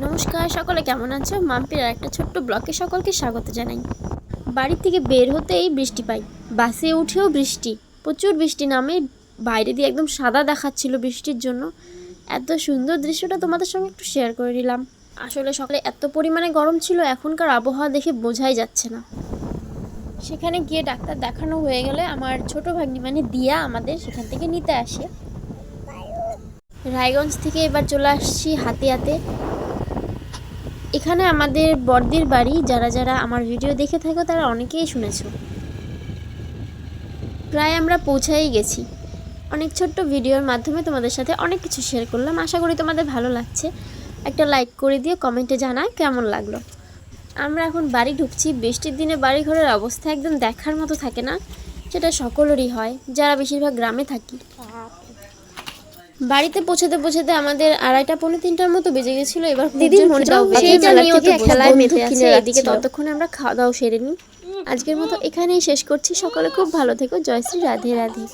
নমস্কার, সকলে কেমন আছো? মাম্পির আর একটা ছোট্ট ব্লগে সকলকে স্বাগত জানাই। বাড়ি থেকে বের হতেই বৃষ্টি পাই, বাসে উঠেও বৃষ্টি, প্রচুর বৃষ্টি নামে, বাইরে দিয়ে একদম সাদা দেখাচ্ছিল বৃষ্টির জন্য। এত সুন্দর দৃশ্যটা তোমাদের সঙ্গে একটু শেয়ার করে নিলাম। আসলে সকালে এত পরিমাণে গরম ছিল, এখনকার আবহাওয়া দেখে বোঝাই যাচ্ছে না। সেখানে গিয়ে ডাক্তার দেখানো হয়ে গেলে আমার ছোট ভাগ্নি মানে দিয়া আমাদের সেখান থেকে নিতে আসে। রায়গঞ্জ থেকে এবার চলে আসছি হাতিয়াতে। এখানে আমাদের বড়দির বাড়ি। যারা যারা আমার ভিডিও দেখে থাকো তারা অনেকেই শুনেছো। প্রায় আমরা পৌঁছাই গেছি। অনেক ছোট্ট ভিডিওর মাধ্যমে তোমাদের সাথে অনেক কিছু শেয়ার করলাম, আশা করি তোমাদের ভালো লাগছে। একটা লাইক করে দিও, কমেন্টে জানায় কেমন লাগলো। আমরা এখন বাড়ি ঢুকছি। বৃষ্টির দিনে বাড়ি ঘরের অবস্থা একদম দেখার মতো থাকে না, সেটা সকলেরই হয় যারা বেশিরভাগ গ্রামে থাকি। বাড়িতে পৌঁছাতে পৌঁছাতে আমাদের 2:30 পৌনে 3টার মতো বেজে গেছিলো। এবার দিদির মনটাও খেলায় মেতে আছে এদিকে, ততক্ষণে আমরা খাওয়া দাওয়া সেরে নিই। আজকের মতো এখানেই শেষ করছি। সকলে খুব ভালো থেকো। জয়শ্রী, রাধে রাধে।